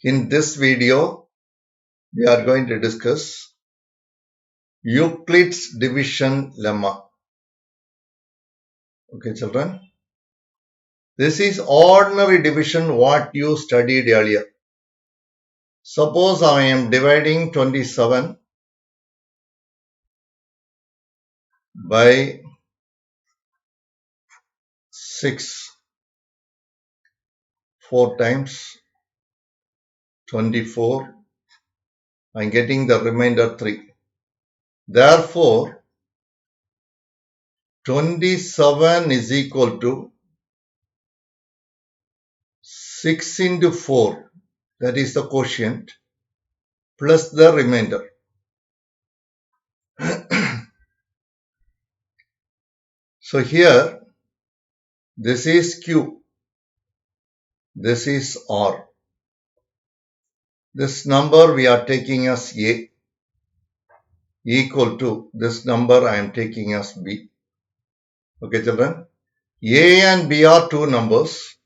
In this video, we are going to discuss Euclid's division lemma. Okay, children. This is ordinary division what you studied earlier. Suppose I am dividing 27 by 6 4 times 24. I am getting the remainder 3. Therefore, 27 is equal to 6 into 4, that is the quotient, plus the remainder. So here, this is Q, this is R. This number we are taking as A equal to this number I am taking as B. Okay, children. A and B are two numbers.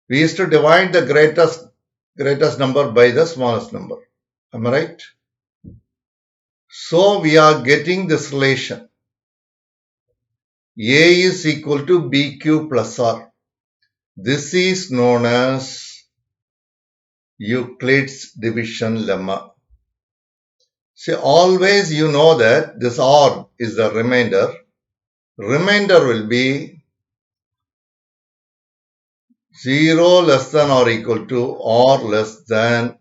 We used to divide the greatest number by the smallest number. Am I right? So we are getting this relation. A is equal to BQ plus R. This is known as Euclid's division lemma. See, always you know that this R is the remainder. Remainder will be 0 less than or equal to or less than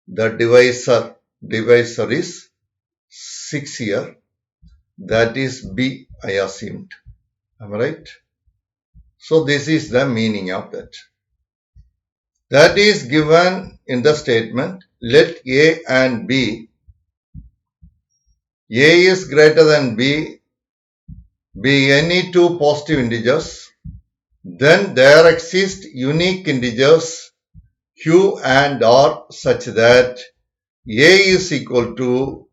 the divisor. Divisor is 6 here. That is B, I assumed. Am I right? So this is the meaning of that. That is given in the statement, let A and B, A is greater than B, be any two positive integers, then there exist unique integers Q and R such that A is equal to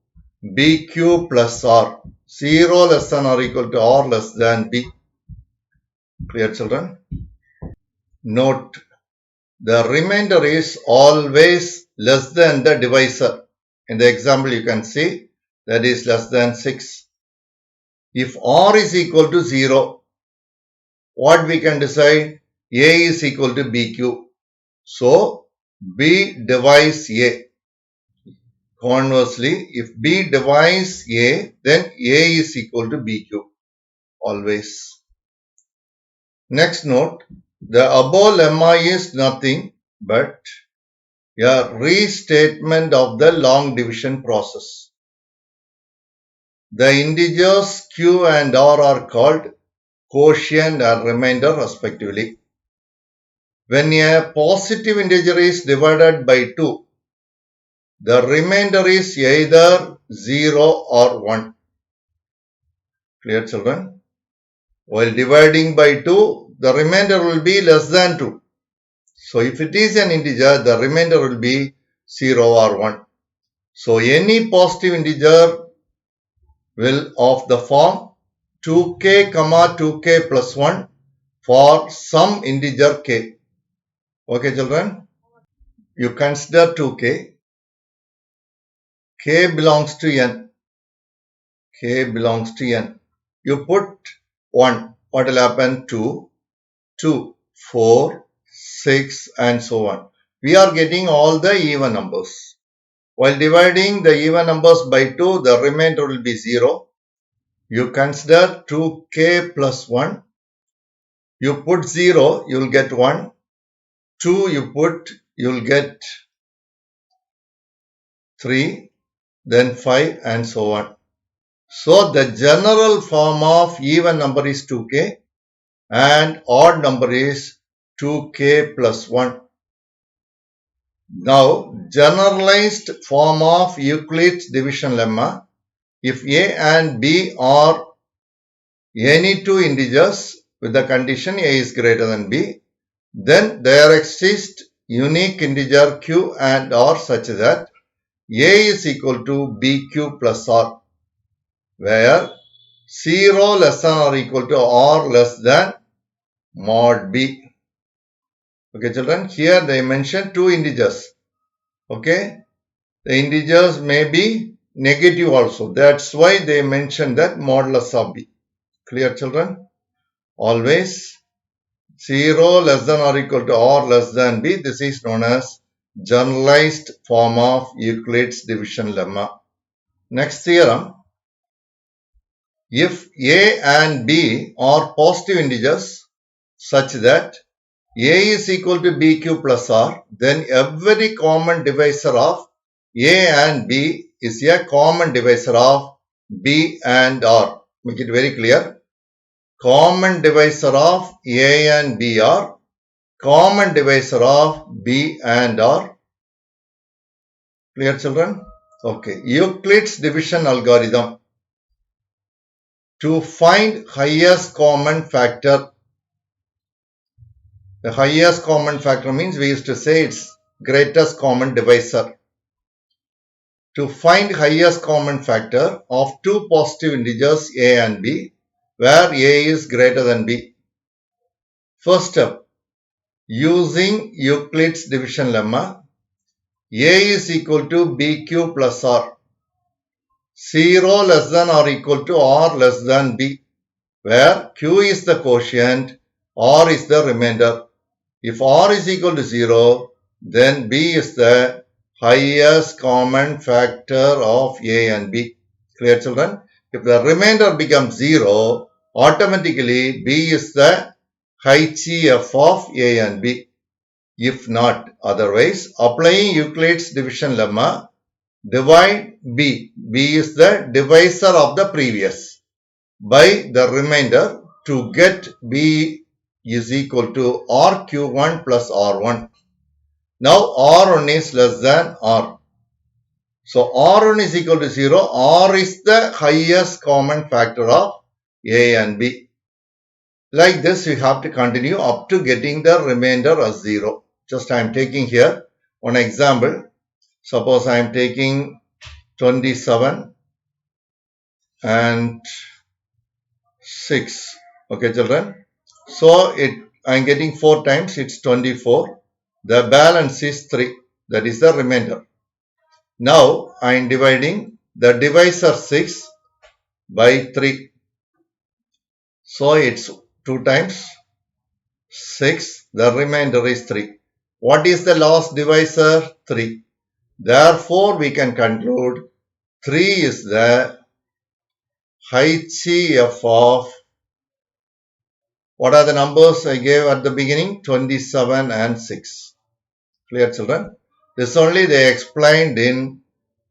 BQ plus R, 0 less than or equal to R less than B. Clear, children? Note, the remainder is always less than the divisor. In the example you can see that is less than 6. If R is equal to 0, what we can decide? A is equal to BQ. So, B divides A. Conversely, if B divides A, then A is equal to BQ. Always. Next note, the above lemma is nothing but a restatement of the long division process. The integers Q and R are called quotient and remainder respectively. When a positive integer is divided by 2, the remainder is either 0 or 1. Clear, children? While dividing by 2, the remainder will be less than 2. So if it is an integer, the remainder will be 0 or 1. So any positive integer will of the form 2k, 2k plus 1 for some integer k. Okay, children? You consider 2k. K belongs to n. K belongs to n. You put 1. What will happen? 2, 2, 4, 6 and so on. We are getting all the even numbers. While dividing the even numbers by 2, the remainder will be 0. You consider 2k plus 1. You put 0, you will get 1. 2 you put, you will get 3, then 5 and so on. So the general form of even number is 2k and odd number is 2k plus 1. Now, generalized form of Euclid's division lemma, if A and B are any two integers with the condition A is greater than B, then there exists unique integer Q and R such that A is equal to BQ plus R, where 0 less than or equal to R less than mod B. Okay, children, here they mention two integers. Okay, the integers may be negative also. That's why they mention that modulus of b. Clear, children? Always 0 less than or equal to or less than b. This is known as generalized form of Euclid's division lemma. Next theorem. If a and b are positive integers such that a is equal to bq plus r, then every common divisor of a and b is a common divisor of b and r. Make it very clear. Common divisor of a and b are common divisor of b and r. Clear, children? Okay. Euclid's division algorithm. To find highest common factor. The highest common factor means we used to say it's greatest common divisor. To find highest common factor of two positive integers a and b, where a is greater than b. First step, using Euclid's division lemma, a is equal to bq plus r. 0 less than or equal to r less than b, where q is the quotient, r is the remainder. If r is equal to 0, then b is the highest common factor of a and b. Clear, children? If the remainder becomes 0, automatically b is the HCF of a and b. If not otherwise, applying Euclid's division lemma, divide b. B is the divisor of the previous by the remainder to get b is equal to rq1 plus r1. Now r1 is less than r. So r1 is equal to 0. R is the highest common factor of a and b. Like this, we have to continue up to getting the remainder as 0. Just I am taking here one example. Suppose I am taking 27 and 6. Okay, children. So I am getting 4 times, it's 24. The balance is 3. That is the remainder. Now I am dividing the divisor 6 by 3. So it's 2 times 6. The remainder is 3. What is the last divisor? 3. Therefore, we can conclude 3 is the HCF of, what are the numbers I gave at the beginning? 27 and 6. Clear, children? This only they explained in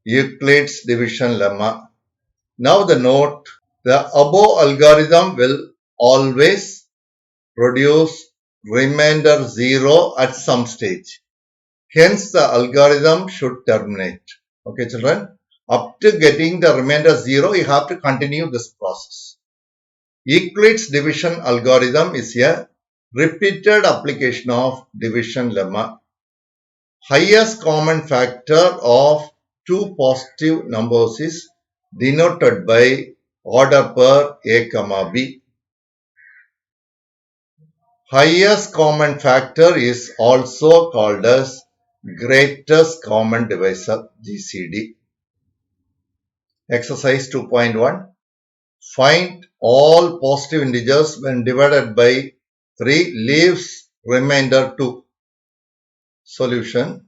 Euclid's division lemma. Now the note, the above algorithm will always produce remainder 0 at some stage. Hence, the algorithm should terminate. Okay, children? Up to getting the remainder 0, you have to continue this process. Euclid's division algorithm is a repeated application of division lemma. Highest common factor of two positive numbers is denoted by order per a comma b. Highest common factor is also called as greatest common divisor, GCD. Exercise 2.1. Find all positive integers when divided by 3 leaves remainder 2. Solution.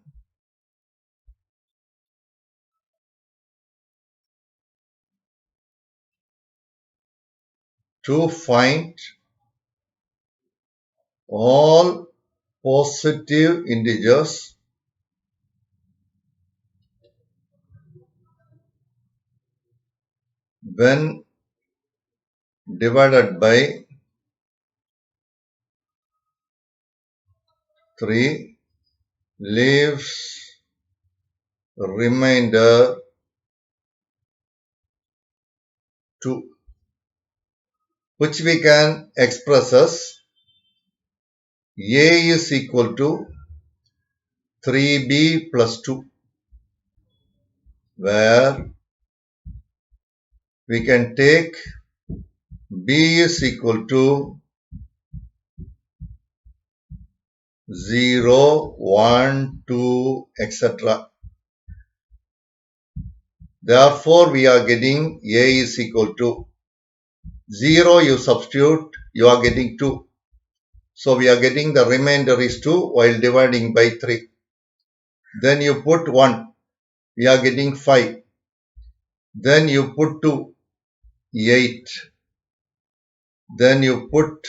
To find all positive integers when divided by 3 leaves remainder 2, which we can express as a is equal to 3b plus 2, where we can take b is equal to 0, 1, 2, etc. Therefore, we are getting A is equal to 0, you substitute, you are getting 2. So, we are getting the remainder is 2 while dividing by 3. Then you put 1, we are getting 5. Then you put 2, 8. Then you put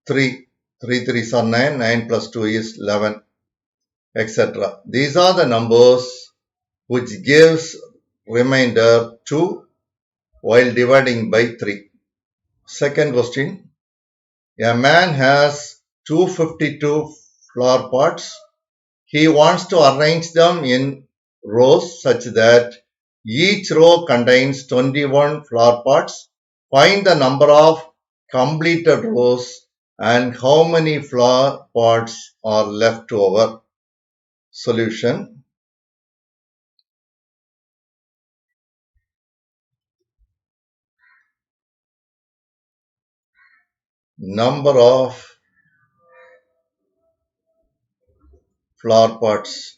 3, 3 3s are 9, 9 plus 2 is 11, etc. These are the numbers which gives remainder 2 while dividing by 3. Second question, a man has 252 flower pots. He wants to arrange them in rows such that each row contains 21 flower pots. Find the number of completed rows and how many flower pots are left over. Solution. Number of flower pots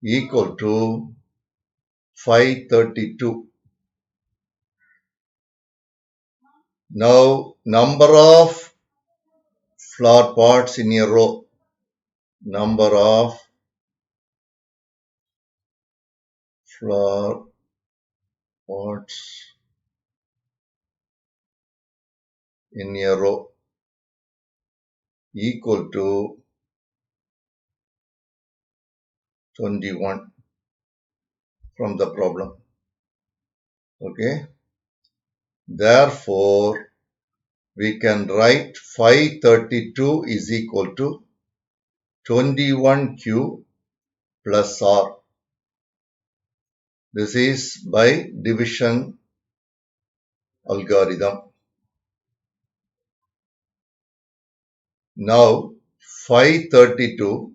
equal to 532. Now, number of flower pots in a row. Number of flower pots in a row equal to 21 from the problem. Okay. Therefore, we can write 532 is equal to 21Q plus R. This is by division algorithm. Now, 532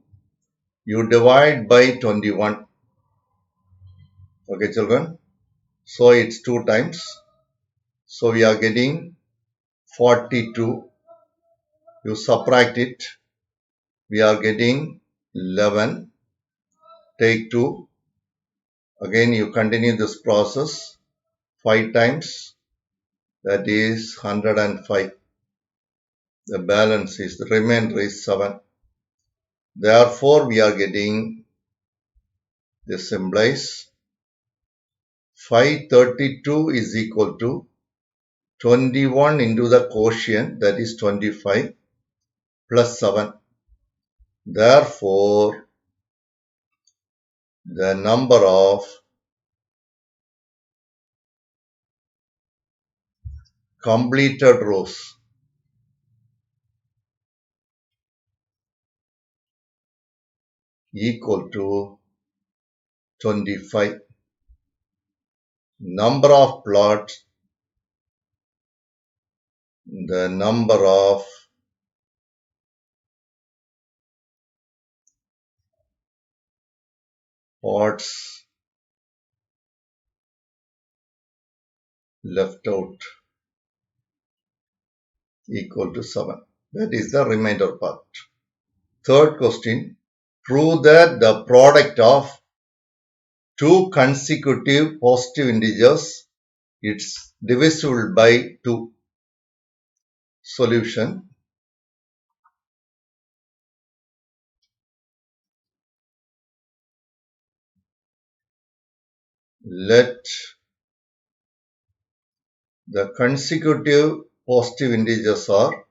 you divide by 21. Okay, children. So, it's 2 times. So, we are getting 42. You subtract it. We are getting 11. Take 2. Again, you continue this process 5 times. That is 105. The balance is, the remainder is 7. Therefore, we are getting, this implies 532 is equal to 21 into the quotient, that is 25 plus 7. Therefore, the number of completed rows equal to 25. Number of plots, the number of pots left out equal to 7. That is the remainder part. Third question, prove that the product of two consecutive positive integers is divisible by 2. Solution. Let the consecutive positive integers are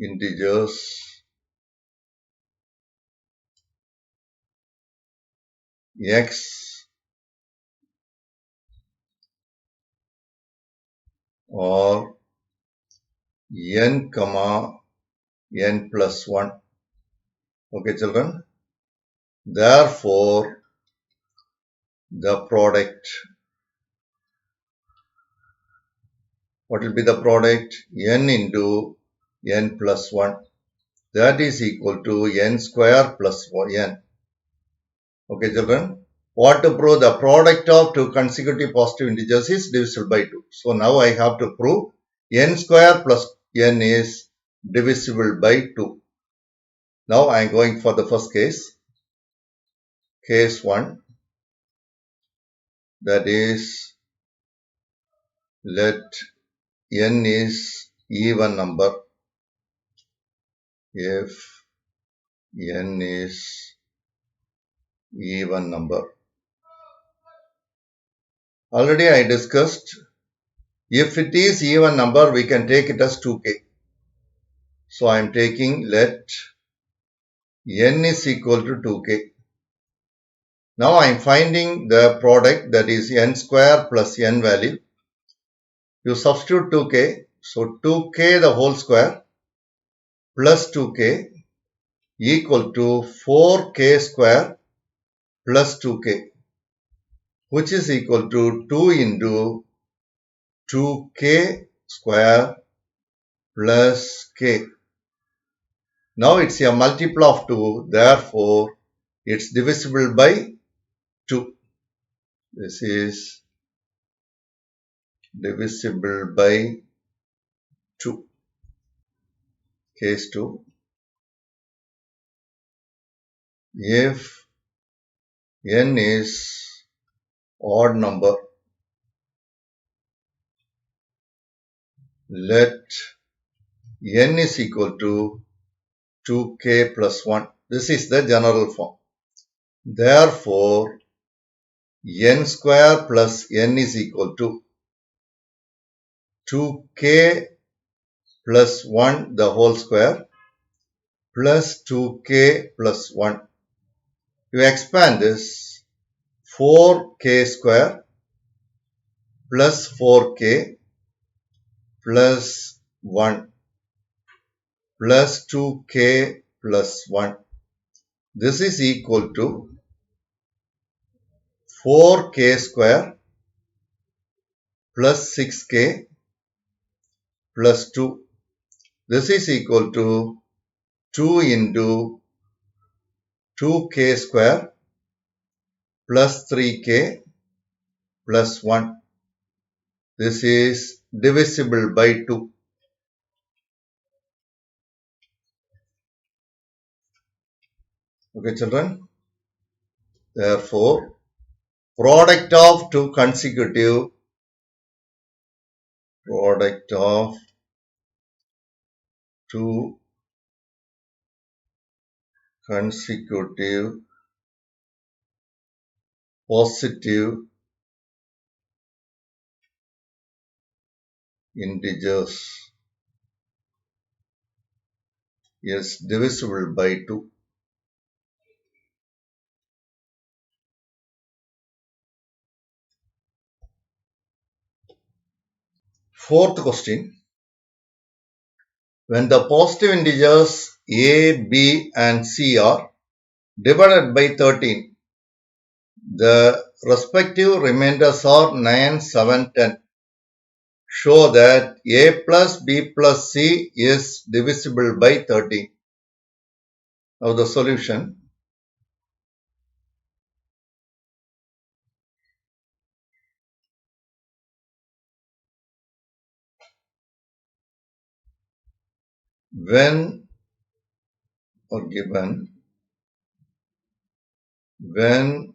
integers x or n comma n plus 1. Okay, children. Therefore, the product, what will be the product? N into n plus 1. that is equal to n square plus n. Okay, children. What to prove? The product of two consecutive positive integers is divisible by 2. So now I have to prove n square plus n is divisible by 2. Now I am going for the first case. Case 1. That is, let n is even number if n is even number. Already I discussed, if it is even number, we can take it as 2k. So I am taking let n is equal to 2k. Now I am finding the product, that is n square plus n value. You substitute 2k. So 2k the whole square plus 2k equal to 4k square plus 2k, which is equal to 2 into 2k square plus k. Now it's a multiple of 2, therefore it's divisible by 2. This is divisible by 2. Case 2. If n is odd number, let n is equal to 2k plus 1. This is the general form. Therefore, n square plus n is equal to 2k plus 1 the whole square plus 2k plus 1. You expand this, 4k square plus 4k plus 1 plus 2k plus 1. This is equal to 4k square plus 6k plus 2. This is equal to 2 into 2k square plus 3k plus 1. This is divisible by 2. Okay, children. Therefore, product of two consecutive positive integers is divisible by 2. Fourth question. When the positive integers a, b and c are divided by 13, the respective remainders are 9, 7, 10. Show that a plus b plus c is divisible by 13. Now the solution. When or given, when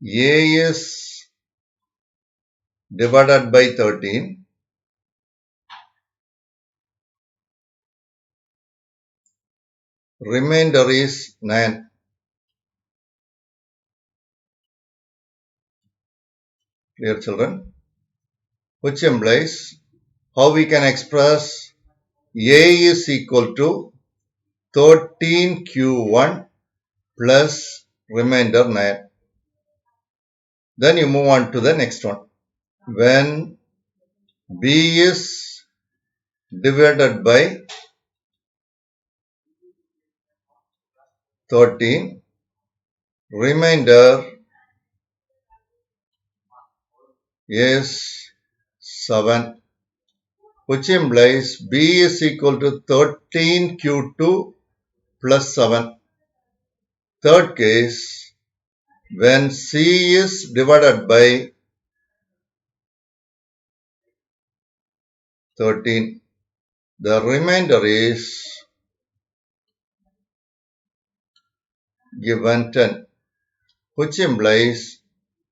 a is divided by 13, remainder is 9. Clear, children? Which implies how we can express a is equal to 13q1 plus remainder 9. Then you move on to the next one. When b is divided by 13, remainder is 7. which implies B is equal to 13Q2 plus 7. Third case, when C is divided by 13, the remainder is given 10, which implies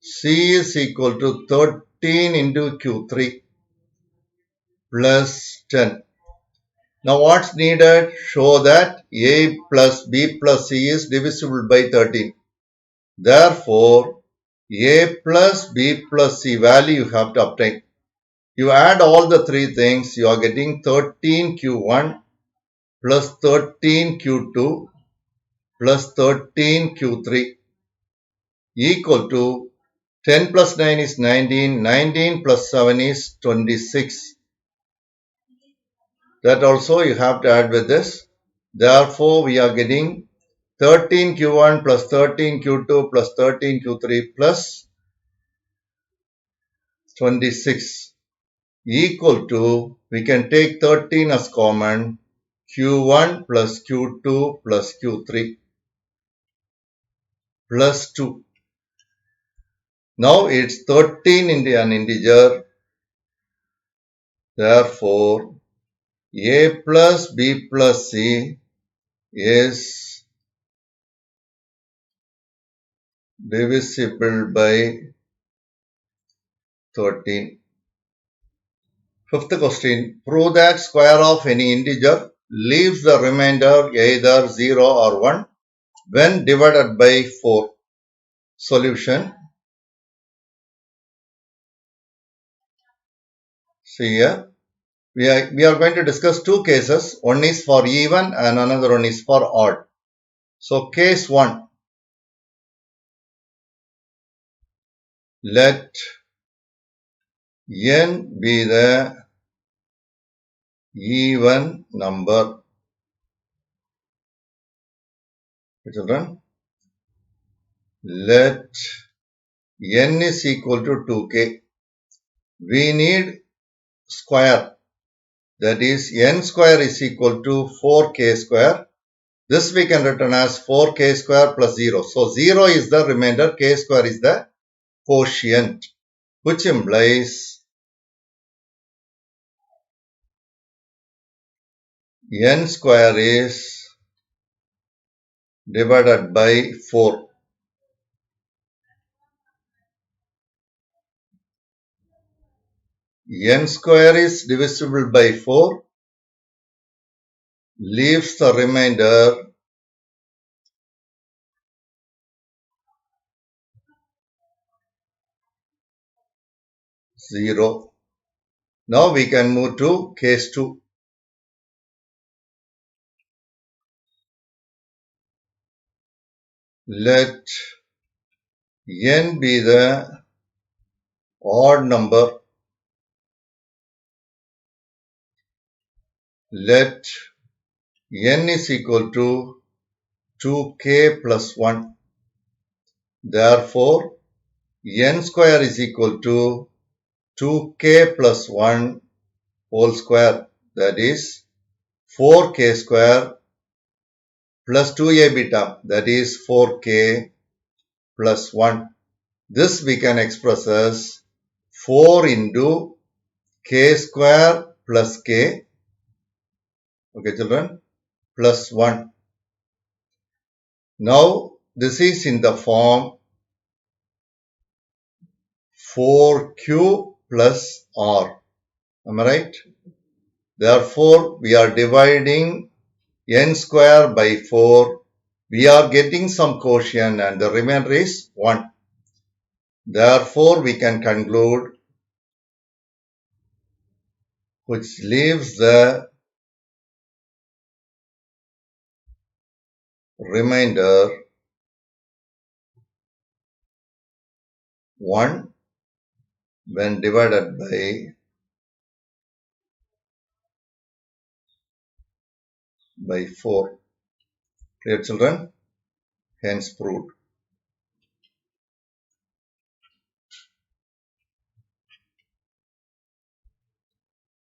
C is equal to 13 into Q3 plus 10. Now what's needed? Show that A plus B plus C is divisible by 13. Therefore, A plus B plus C value you have to obtain. You add all the three things, you are getting 13Q1 plus 13Q2 plus 13Q3 equal to 10 plus 9 is 19, 19 plus 7 is 26. That also you have to add with this. Therefore, we are getting 13Q1 plus 13Q2 plus 13Q3 plus 26 equal to, we can take 13 as common, Q1 plus Q2 plus Q3 plus 2. Now it's 13 into an integer. Therefore, A plus B plus C is divisible by 13. Fifth question, prove that square of any integer leaves the remainder either 0 or 1 when divided by 4. Solution. See here, we are going to discuss two cases. One is for even and another one is for odd. So case 1, let n be the even number. Children, let n is equal to 2k. We need square, that is n square is equal to 4k square. This we can written as 4k square plus 0. So 0 is the remainder, k square is the quotient, which implies n square is divided by 4. N square is divisible by 4, leaves the remainder 0. Now we can move to case 2. Let n be the odd number. Let n is equal to 2k plus 1. Therefore, n square is equal to 2k plus 1 whole square, that is 4k square plus 2ab term, that is 4k plus 1. This we can express as 4 into k square plus k, okay children, plus 1. Now this is in the form 4q plus r. Am I right? Therefore, we are dividing n square by 4. We are getting some quotient and the remainder is 1. Therefore, we can conclude, which leaves the remainder 1 when divided by 4. Clear children? Hence proved.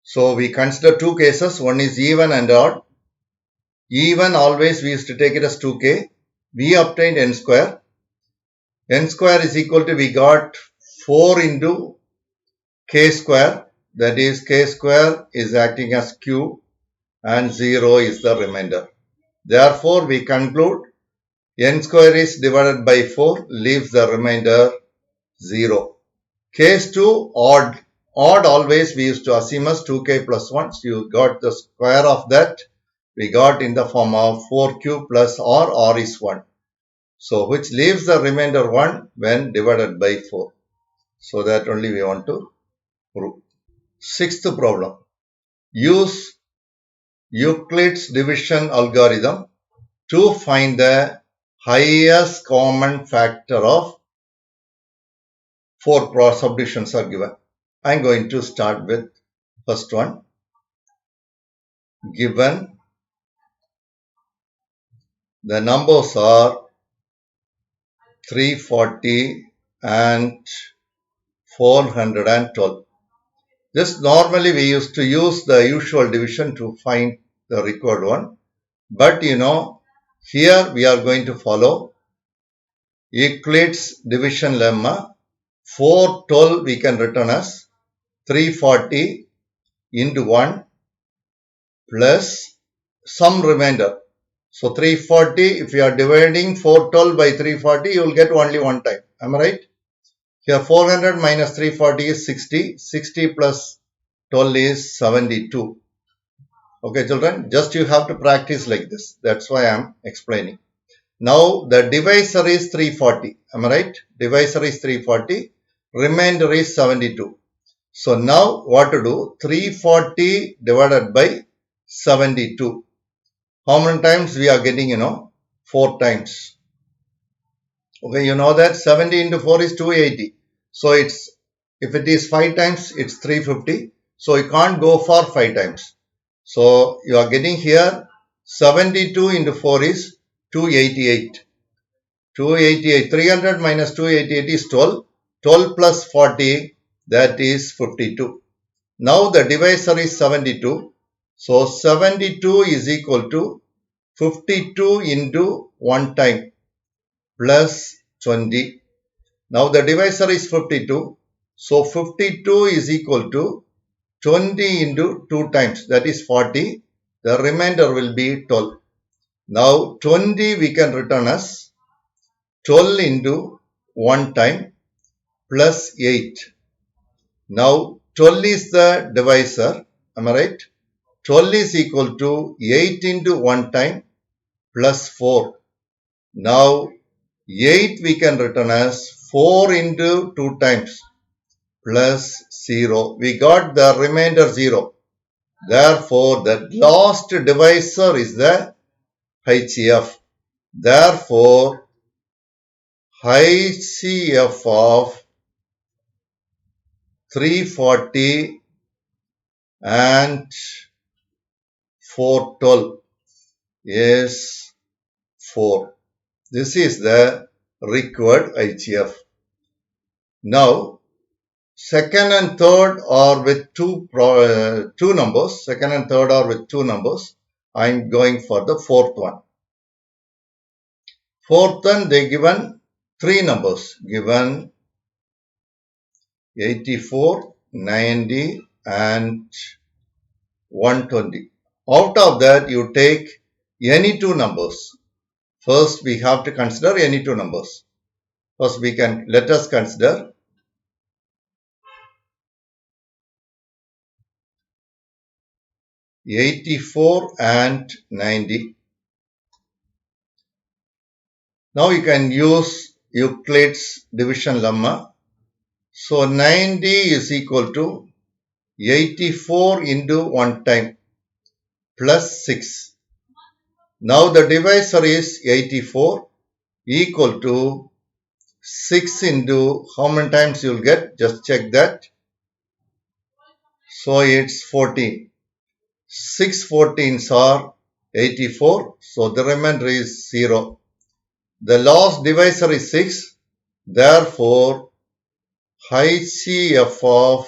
So we consider two cases. One is even and odd. Even always we used to take it as 2k. We obtained n square. N square is equal to, we got 4 into k square. That is, k square is acting as q and 0 is the remainder. Therefore, we conclude n square is divided by 4 leaves the remainder 0. Case 2, odd. Odd always we used to assume as 2k plus 1. So you got the square of that. We got in the form of 4q plus r is 1. So which leaves the remainder 1 when divided by 4. So that only we want to prove. Sixth problem. Use Euclid's division algorithm to find the highest common factor of 4 subdivisions are given. I am going to start with first one. Given the numbers are 340 and 412. This normally we used to use the usual division to find the required one. But here we are going to follow Euclid's division lemma. 412 we can written as 340 into 1 plus some remainder. So 340, if you are dividing 412 by 340, you will get only one time. Am I right? Here 400 minus 340 is 60. 60 plus 12 is 72. Okay, children, just you have to practice like this. That's why I am explaining. Now the divisor is 340. Am I right? Divisor is 340. Remainder is 72. So now what to do? 340 divided by 72. How many times we are getting, 4 times. Okay, you know that 70 into 4 is 280. So if it is 5 times, it's 350. So you can't go for 5 times. So you are getting here 72 into 4 is 288. 288. 300 minus 288 is 12. 12 plus 40, that is 52. Now the divisor is 72. So 72 is equal to 52 into 1 time plus 20. Now the divisor is 52. So 52 is equal to 20 into 2 times, that is 40. The remainder will be 12. Now 20 we can return as 12 into 1 time plus 8. Now 12 is the divisor. Am I right? 12 is equal to 8 into 1 time plus 4. Now 8 we can return as 4 into 2 times plus 0. We got the remainder 0. Therefore, the last divisor is the HCF. Therefore, HCF of 340 and 412 is 4. This is the required HCF. Now, second and third are with two numbers. Second and third are with 2 numbers. I am going for the fourth one. Fourth one, they given 3 numbers. Given 84, 90 and 120. Out of that, you take any 2 numbers. First, we have to consider any 2 numbers. First, let us consider 84 and 90. Now you can use Euclid's division lemma. So 90 is equal to 84 into 1 time plus 6. Now the divisor is 84 equal to 6 into how many times you will get? Just check that. So it's 14. 6 14s are 84. So the remainder is 0. The last divisor is 6. Therefore, HCF of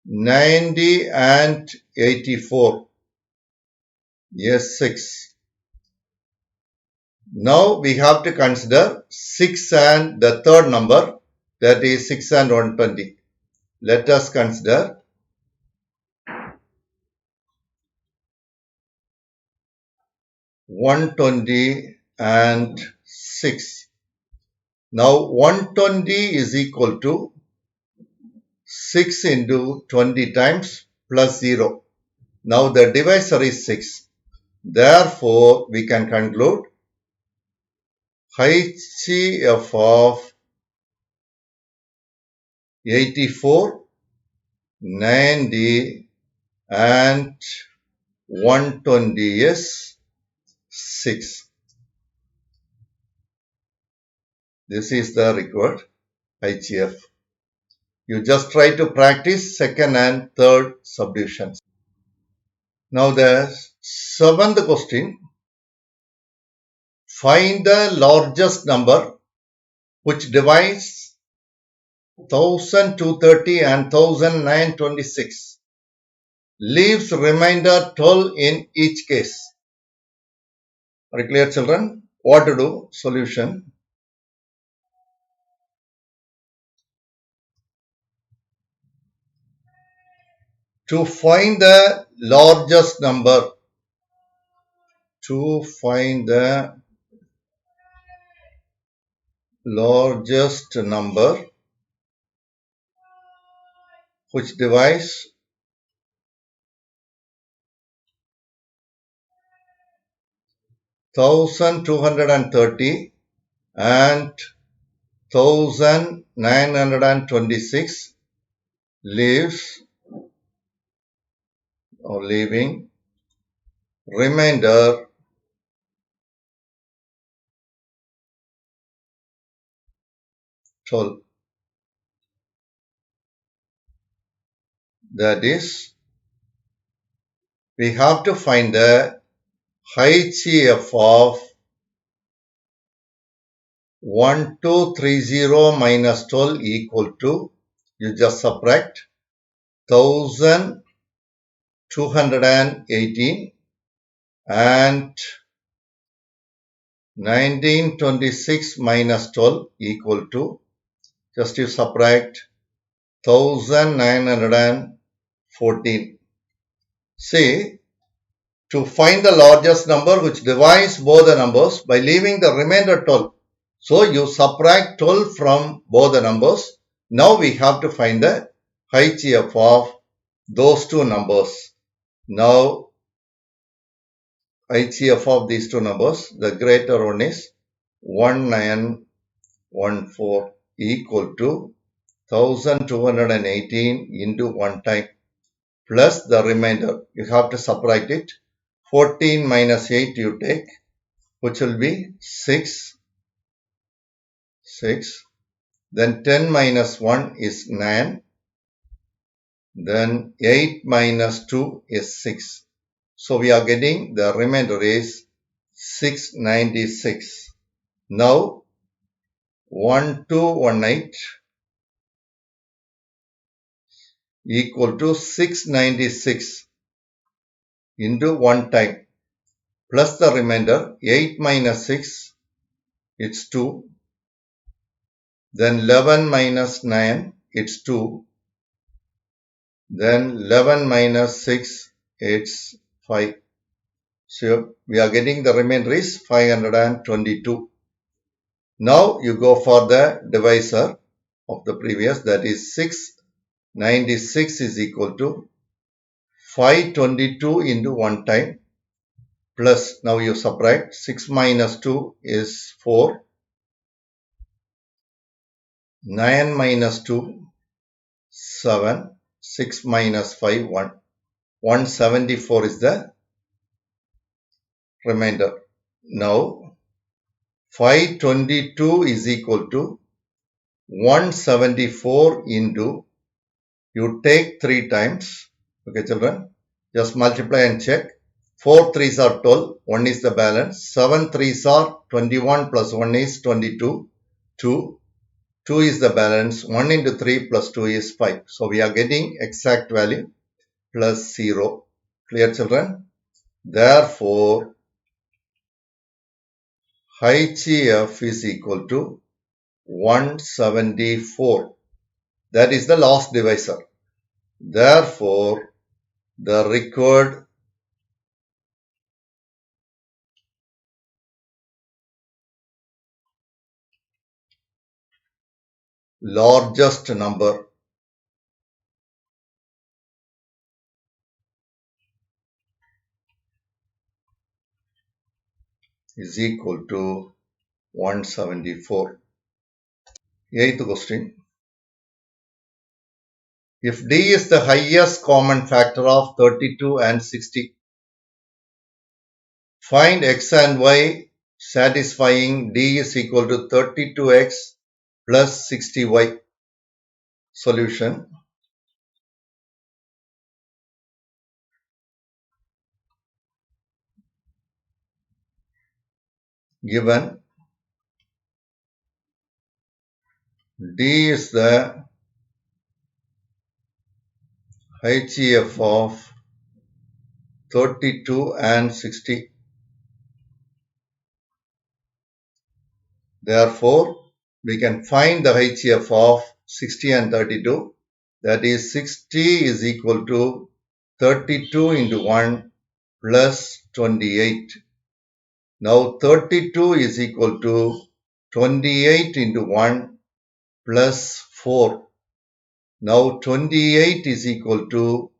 90 and 84. Yes, 6. Now we have to consider 6 and the third number, that is 6 and 120. Let us consider 120 and 6. Now 120 is equal to 6 into 20 times plus 0. Now the divisor is 6. Therefore, we can conclude HCF of 84, 90 and 120 is 6. This is the required HCF. You just try to practice second and third subdivisions. Now the seventh question. Find the largest number which divides 1230 and 1926. Leaves remainder 12 in each case. Are you clear, children? What to do? Solution. To find the largest number. To find the largest number which divides 1230 and 1926 leaves or leaving remainder 12. That is, we have to find the HCF of 1230 minus 12 equal to, you just subtract 1218 and 1926 minus 12 equal to, just you subtract 1914. See, to find the largest number which divides both the numbers by leaving the remainder 12. So you subtract 12 from both the numbers. Now we have to find the HCF of those two numbers. Now HCF of these two numbers, the greater one is 1914 equal to 1218 into 1 time plus the remainder. You have to subtract it. 14 minus 8 you take, which will be 6. Then 10 minus 1 is 9. Then 8 minus 2 is 6. So we are getting the remainder is 696. Now 1218 equal to 696 into 1 time plus the remainder 8 minus 6, it's 2. Then 11 minus 9, it's 2. Then 11 minus 6, it's 5. So we are getting the remainder is 522. Now you go for the divisor of the previous, that is 696 is equal to 522 into 1 time plus, now you subtract 6 minus 2 is 4. 9 minus 2, 7. 6 minus 5, 1. 174 is the remainder. Now 522 is equal to 174 into, you take 3 times. Okay, children, just multiply and check. 4 3s are 12, 1 is the balance. 7 3s are 21 plus 1 is 22, 2. 2 is the balance. 1 into 3 plus 2 is 5. So we are getting exact value plus 0. Clear, children? Therefore, HCF is equal to 174. That is the last divisor. Therefore, the required largest number is equal to 174. Eighth question. If D is the highest common factor of 32 and 60, find X and Y satisfying D is equal to 32X plus 60Y. Solution. Given D is the HCF of 32 and 60. Therefore, we can find the HCF of 60 and 32. That is 60 is equal to 32 into 1 plus 28. Now 32 is equal to 28 into 1 plus 4. Now 28 is equal to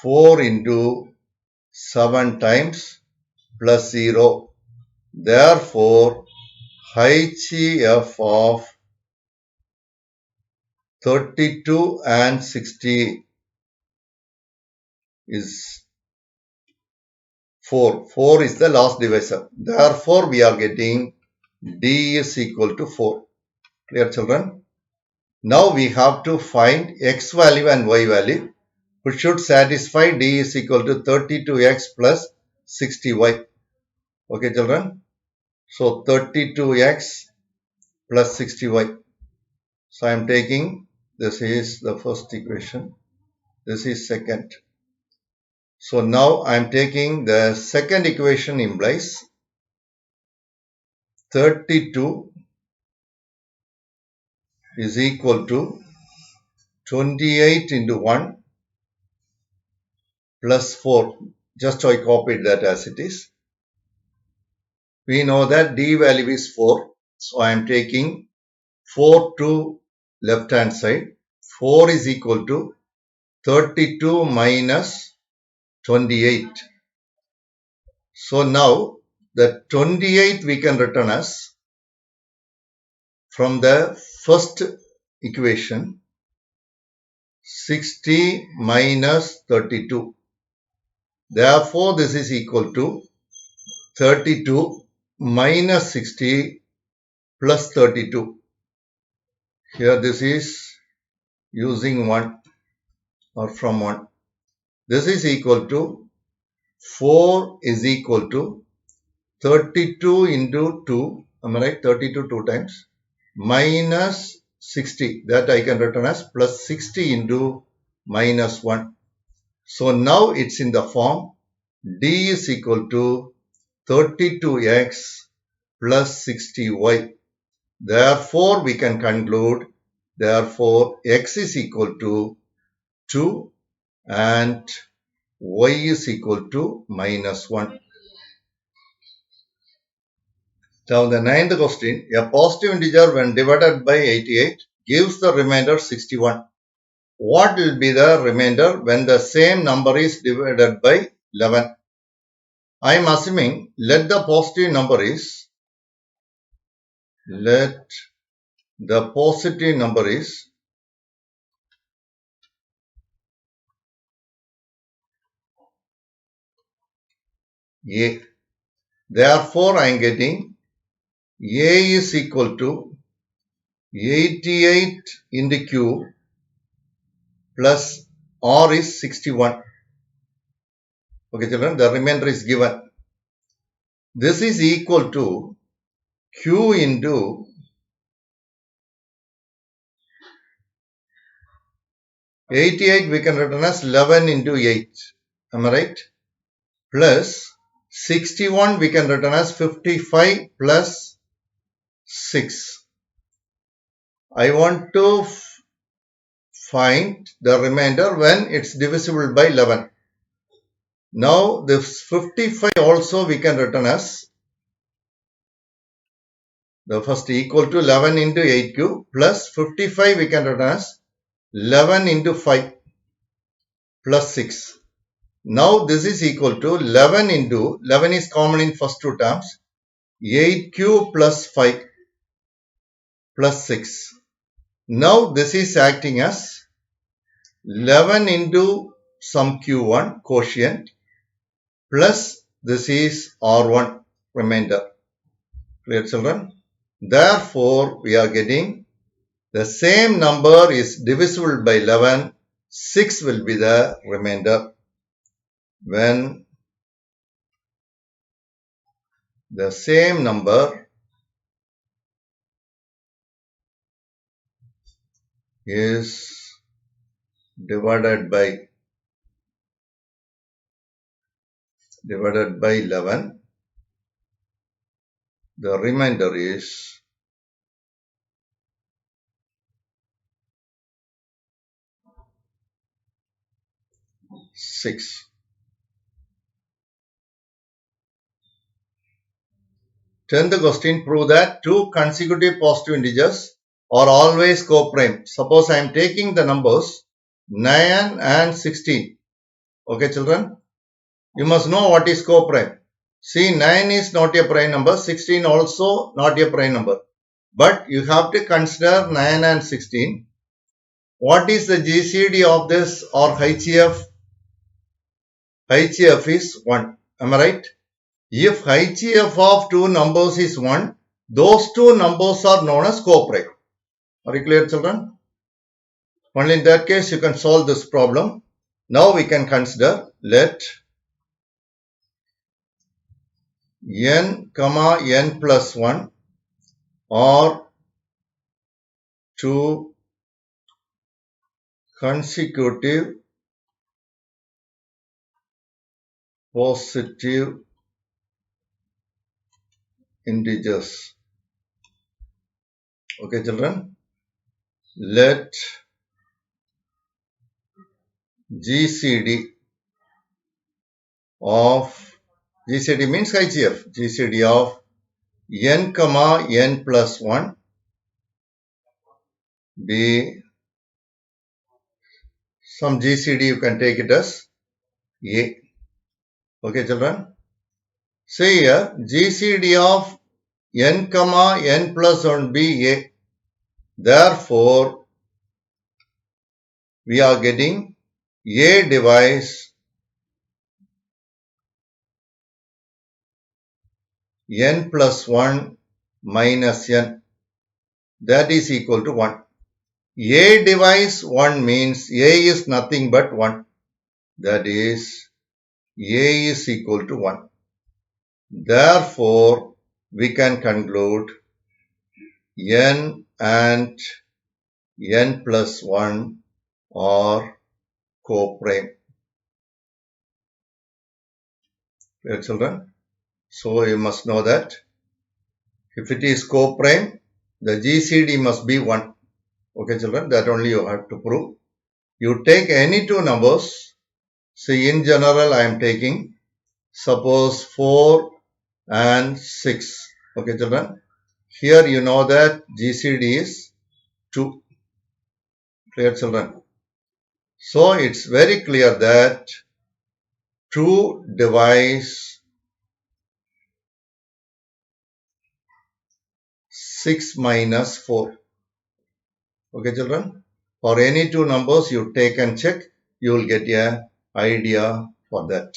4 into 7 times plus 0. Therefore, HCF of 32 and 60 is 4. 4 is the last divisor. Therefore, we are getting D is equal to 4. Clear, children? Now we have to find X value and Y value, which should satisfy D is equal to 32X plus 60Y. Okay, children? So 32X plus 60Y. So I am taking, this is the first equation. This is second. So now I am taking the second equation implies 32 is equal to 28 into 1 plus 4. Just I copied that as it is. We know that D value is 4. So I am taking 4 to left hand side. 4 is equal to 32 minus 28. So now the 28 we can return as from the first equation 60 minus 32. Therefore, this is equal to 32 minus 60 plus 32. Here this is using 1 or from 1. This is equal to 4 is equal to 32 into 2. Am I right? 32 2 times minus 60. That I can return as plus 60 into minus 1. So now it's in the form D is equal to 32X plus 60Y. Therefore, we can conclude, therefore, X is equal to 2 and Y is equal to minus 1. Now the ninth question, a positive integer when divided by 88 gives the remainder 61. What will be the remainder when the same number is divided by 11? I am assuming let the positive number is A. Therefore, I am getting A is equal to 88 into Q plus R is 61. Okay, children, the remainder is given. This is equal to Q into 88 we can written as 11 into 8. Am I right? Plus 61 we can written as 55 plus 6. I want to find the remainder when it's divisible by 11. Now this 55 also we can written as the first equal to 11 into 8 cube plus 55 we can written as 11 into 5 plus 6. Now this is equal to 11 into 11 is common in first two terms, 8 cube plus 5 plus 6. Now this is acting as 11 into some q1 quotient plus this is r1 remainder. Clear, children? Therefore, we are getting the same number is divisible by 11. 6 will be the remainder. When the same number is divided by 11, the remainder is 6. 10th question, prove that two consecutive positive integers are always co-prime. Suppose I am taking the numbers 9 and 16. Okay, children? You must know what is co-prime. See, 9 is not a prime number, 16 also not a prime number. But you have to consider 9 and 16. What is the GCD of this or HCF? HCF is 1. Am I right? If HCF of two numbers is 1, those two numbers are known as co-prime. Are you clear, children? Only in that case you can solve this problem. Now we can consider let n, n plus 1 are two consecutive positive integers. Okay, children? Let GCD of, GCD means HCF, GCD of n, n plus 1 be some GCD, you can take it as A. Okay, children? Say here, GCD of n, n plus 1 be A. Therefore, we are getting A divides n plus 1 minus n. That is equal to 1. A divides 1 means A is nothing but 1. That is, A is equal to 1. Therefore, we can conclude n and n plus 1 are co-prime. Clear, children? So, you must know that if it is co-prime, the GCD must be 1. Okay, children, that only you have to prove. You take any two numbers. See, in general, I am taking, suppose 4 and 6. Okay, children. Here you know that GCD is 2. Clear, children? So, it's very clear that 2 divides 6 minus 4. Okay, children? For any two numbers you take and check, you will get an idea for that.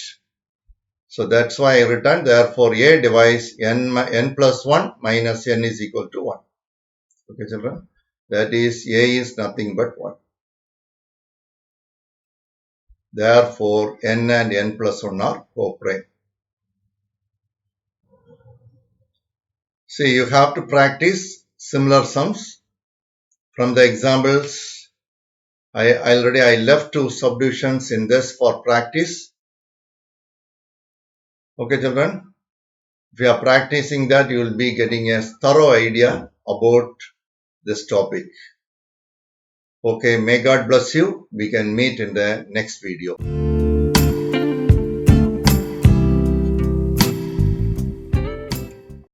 So that's why I written, therefore A divides n plus 1 minus n is equal to 1. Okay, children? That is, A is nothing but 1. Therefore, n and n plus 1 are co-prime. See, you have to practice similar sums from the examples I left two subdivisions in this for practice. Okay, children. If you are practicing that, you will be getting a thorough idea about this topic. Okay, may God bless you. We can meet in the next video.